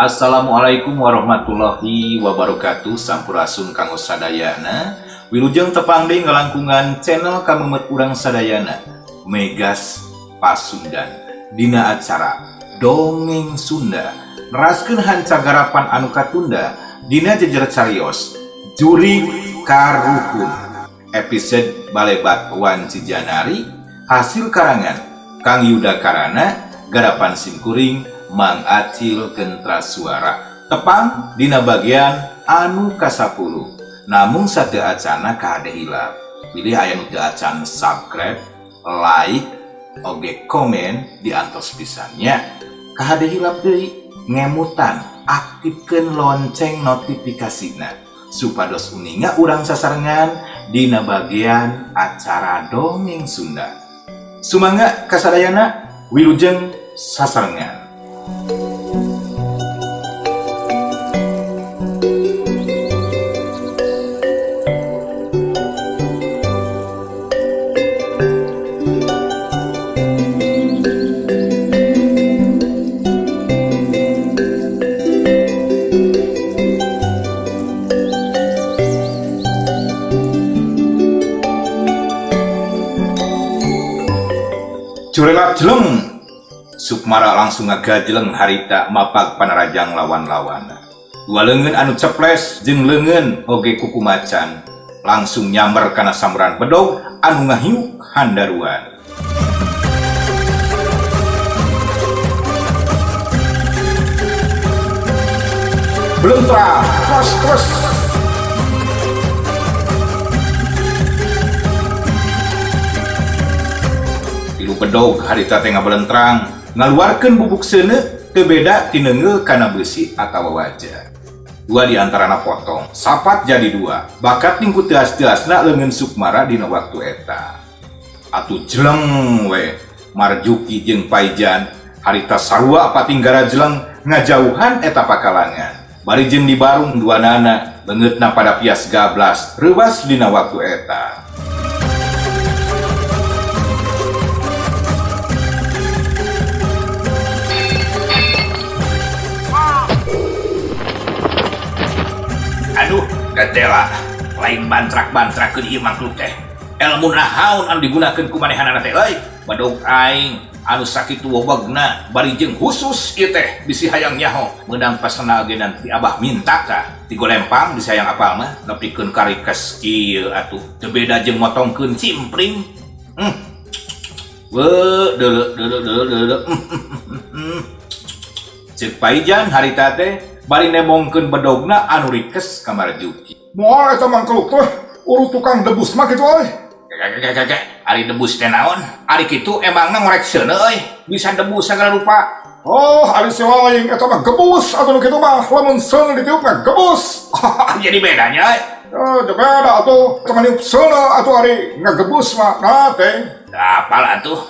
Assalamualaikum warahmatullahi wabarakatuh. Sampurasun kanggo sadayana. Wilujeng tepang deui ngalangkungan channel kamemet urang sadayana Megas Pasundan dina acara Dongeng Sunda neraskeun hancagarapan anu katunda dina jejer carios Jurig Karuhun episode Balebat Wan Cijanari hasil karangan Kang Yuda Karana garapan simkuring Mang Acil Gentra Suara tepang dina bagian anu ka-10. Namun satu acana kahade hilap. Pilih aya nu teu acan subscribe, like, oge komen di antos pisannya. Kahade hilap deui ngemutan aktifkeun lonceng notifikasina supados uninga urang sasarengan dina bagian acara Dongeng Sunda. Sumangga kasadayana wilujeng sasarengan. Curelak jeleng Sukmara langsung ngagajeleng harita mapag panarajang lawan-lawana. Dua leungeun anu ceples jeung leungeun oge kuku macan langsung nyamber kana sambaran bedog anu ngahiuk handaruan. Belum terus tilu bedog harita teh ngabelentrang ngaluarkeun bubuk seuneu teu beda ti neungeul kana beusi atawa waja. Dua di antarana potong, sapat jadi dua. Bakat tingku teas-teasna leungeun Sukmara dina waktu eta. Atuh jeleng we Marjuki jeung Paijan harita sarua patinggara jeleng ngajauhan eta pakalangan. Bari jeung di barung duanana leungeutna pada pias gablas reuwas dina waktu eta. Aduh, gatela, lain bantrak-bantrakeun ieu makhluk teh. Elmu nahaun anu digunakeun ku manehanana teh euy? Badog aing anu sakitu wewegna bari jeung khusus ieu teh bisi hayang nyaho meunang pasena agenan ti Abah minta tah. Ti golempang bisi hayang apal mah nepikeun karikes kieu atuh. Teu beda jeung motongkeun cimpring. Deuleuh. Ceuk Paijan harita teh bari nemongkeun bedogna anu rikes ka Marjuki. Moal eta mangkeluk teh urut tukang debus mah kitu euy. Ari debus teh naon? Ari kitu emangna ngorek seuneu euy, bisa debus sagala rupa. Oh, ari sewa lain eta mah gebus atuh nu kitu mah lamun seuneu ditiup mah gebus. Jadi bedanya euy. Teu beda atuh, teman niup seuneu atuh ari ngagebus mah nah teh. Da apal atuh.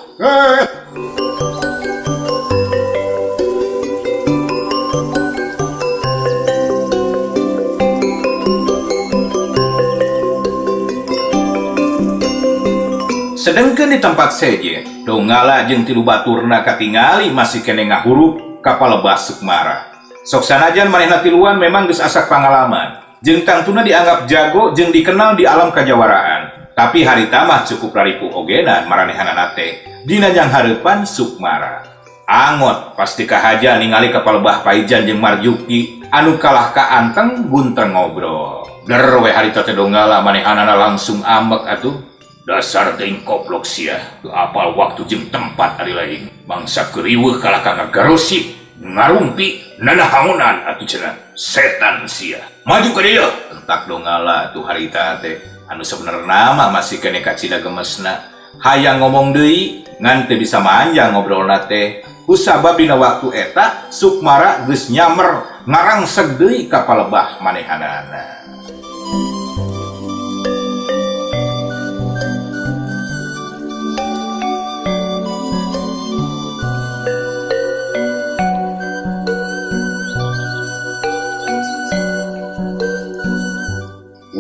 Sedengkeun di tempat seje, Donggala jeung tilu baturna katingali masih kene ngahurup ka palebah Sukmara. Sok sanajan manehna tiluan memang geus asak pangalaman, jeung tangtuna dianggap jago jeung dikenal di alam kajawaraan. Tapi harita mah cukup raripu ogenan maranehanana teh dina jang hareupan Sukmara. Angot pasti kahaja ningali ka palebah Paijan jeung Marjuki anu kalah ka anteng bunteng ngobrol. Der we harita teh Donggala manehanana langsung ambek atuh. Dasar teuing koplok sia, teu apal waktu jeung tempat ari lain. Bangsa keriweuh kalah ka ngagarosip, ngarumpi, nanahaonan atuh cenah. Setan sia. Maju ka dieu, entak Donggala tuh harita teh. Anu sabenerna mah masih kene kacida gemesna. Hayang ngomong deui ngan teu bisa manjang ngobrolna teh. Kusabab dina waktu eta Sukmara geus nyamer ngarangseg deui ka palebah manehanana.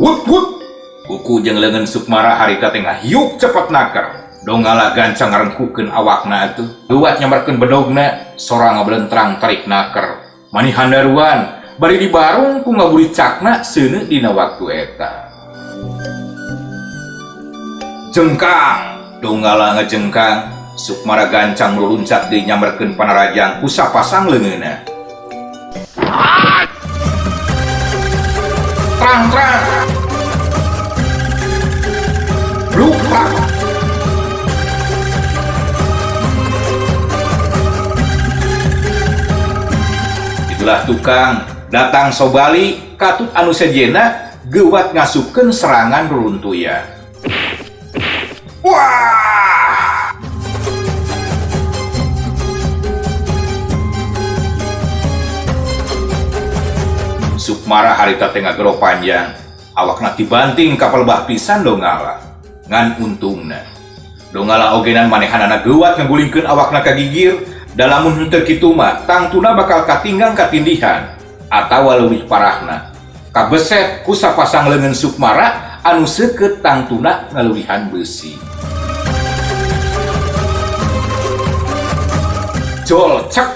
Wut. Kuku jeung leungeun Sukmara harita teh ngahiuk cepet naker. Donggala gancang ngarengkukeun awakna atuh. Luat nyambarkeun bedogna, sorang ngabelentrang tarik naker. Mani handaruan bari dibarung ku ngaburicakna seuneu dina waktu eta. Jengkang donggala ngejengkang Sukmara gancang meluncat deui nyamberkeun panarajang ku sapasang leungeunna. Trang-trang lupa. Itulah tukang datang sobali katut anu sejena gewat ngasupkeun serangan ruruntuyan. Wah! Sukmara harita tengah gero panjang, awakna dibanting kapal bah pisan donggala. Ngan untungna donggala ogenan manehanana gewat ngagulingkeun awakna ka gigir, dalamun henteu kitu mah tangtuna bakal katinggang katindihan atawa leuwih parahna kabeset ku sapasang leungeun Sukmara anu seukeut tangtuna ngaleuwihan besi. Jol cek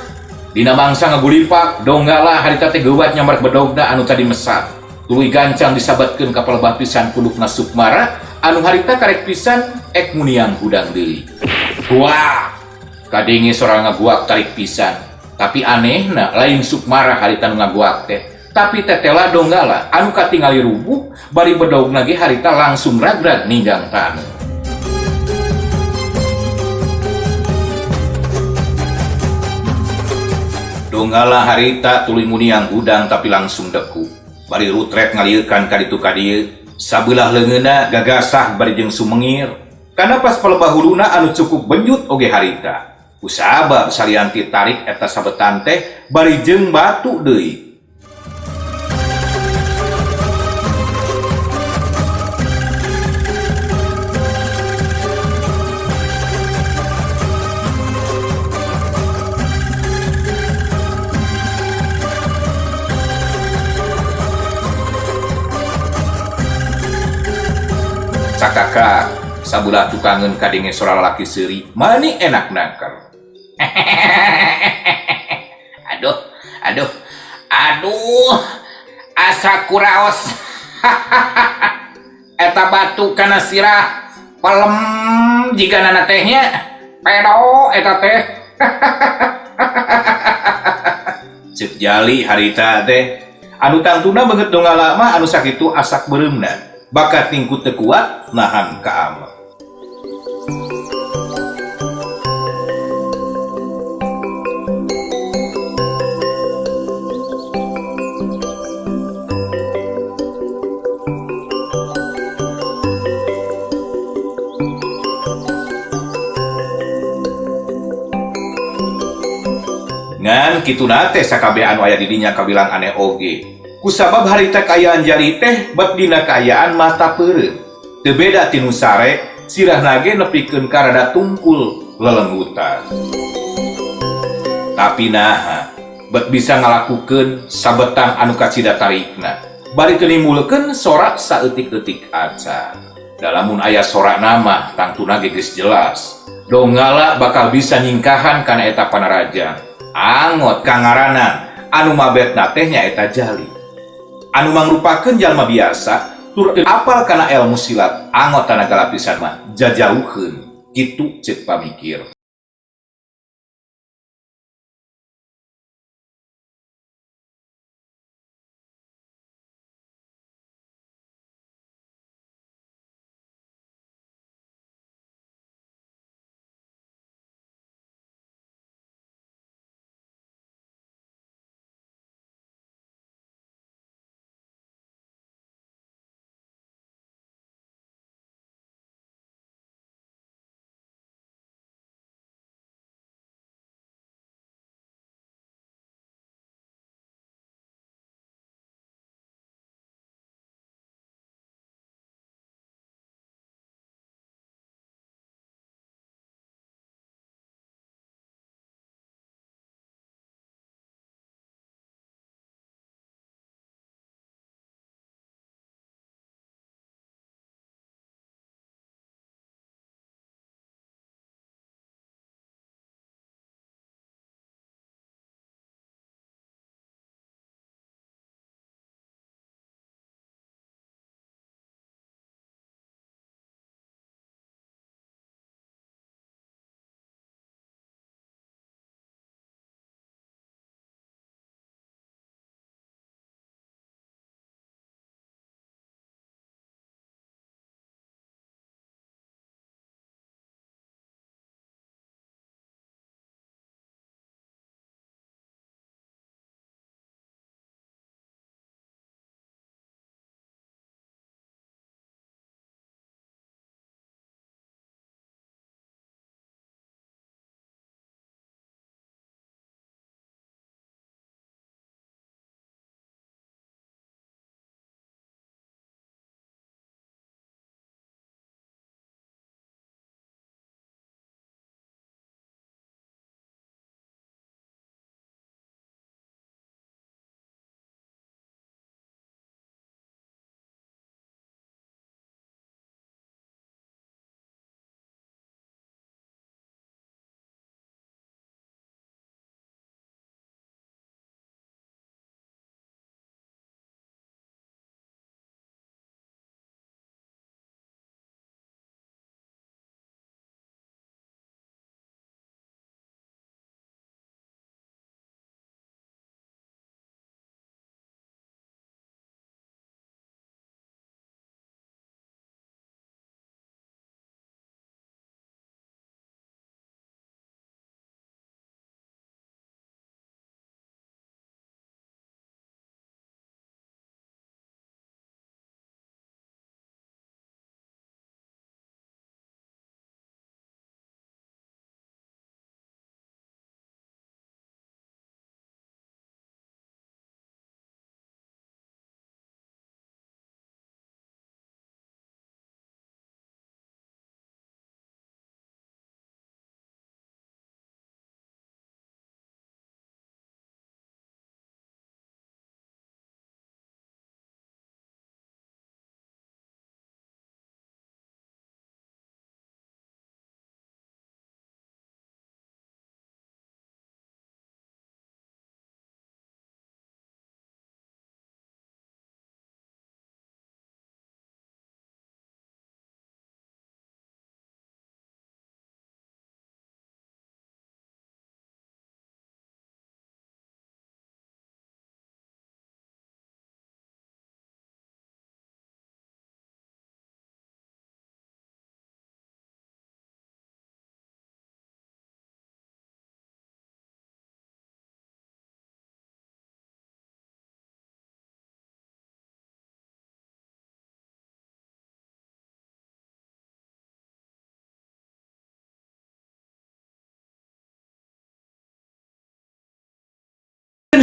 dina mangsa ngagulipak donggala harita teh gewat nyamar bedogna anu tadi mesat tuluy gancang disabatkeun kapal bah pisan pundukna Sukmara anu harita karek pisan ek muniang hudang deui. Wah, kadenge sora ngaguak tarik pisan, tapi anehna lain Sukmara harita nu ngaguak teh, tapi tetela donggala anu katingali rubuh bari bedogna ge harita langsung ragrag ninggang taneuh. Donggala harita tuluy muniang hudang tapi langsung deku bari rutret ngalieukan ka ditu ka dieu sabelah leungeunna gagasah bari jeung sumengir kana pas palebahuluna anu cukup benjut oge harita kusabab salianti tarik eta sabetan teh bari jeung batu deui. Kakak sabelah tukangeun kadenge sora lalaki seuri mani enak naker. aduh asa kuraos. Eta batu kana sirah palem jiganana tehnya pedo eta teh. Ceuk jali harita teh anu tangtuna beungeut donggala mah anu sakitu asak beureumna bakat tingku teu kuat nahan ka ameh. Ngan kituna teh sakabeh anu aya di dinya kabilang aneh oge. Kusabab harita kaayaan jari teh bab dina kaayaan mata peureum. Teu beda ti nu sare, sirahna ge nepikeun ka rada tungkul lelenggutan. Tapi naha, bet bisa ngalakukeun sabetan anu kacida tarikna. Bari teu nimulkeun sorak saeutik-eutik acan. Dalamun aya sorak nama, tangtuna ge geus jelas. Donggala bakal bisa nyingkahan kana eta panarajang. Angot kangaranan anu mabetna teh nyaeta Jali. Anu mangrupakeun jalma biasa tur apal kana ilmu silat angot tanaga lapisan mah jajauheun kitu ceuk pamikir.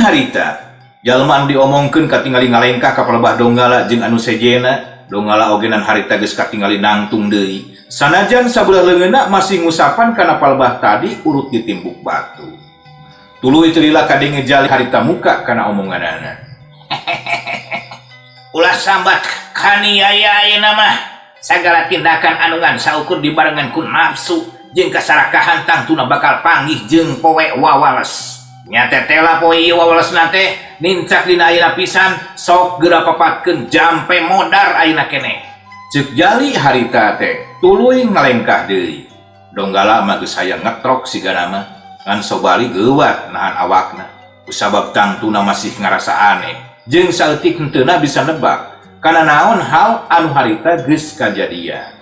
harita jalma anu diomongkeun katingali ngalengkah ka palebah donggala jeung anu sejena donggala ogenan harita geus katingali nangtung deui sanajan sabelah leungeunna masih ngusapan kana palebah tadi urut ditimbuk batu. Tuluy teu lila kadenge jali harita muka kana omonganana. Ulah sambat kaniaya ayeuna mah sagala tindakan anu ngan saukur dibarengan ku nafsu jeung kasarakahan tangtuna bakal panggih jeung poe wawales. Nya tetela poe ieu wawalesna teh nincak dina ayeuna pisan sok geura papatkeun jampe modar ayeuna keneh. Ceuk jali harita teh tuluy ngalengkah deui. Donggala mah geus hayang ngetrok sigana mah ngan sobali geuwat nahan awakna. Kusabab tangtuna masih ngarasa aneh jeung saeutik henteuna bisa nebak kana naon hal anu harita geus kajadian.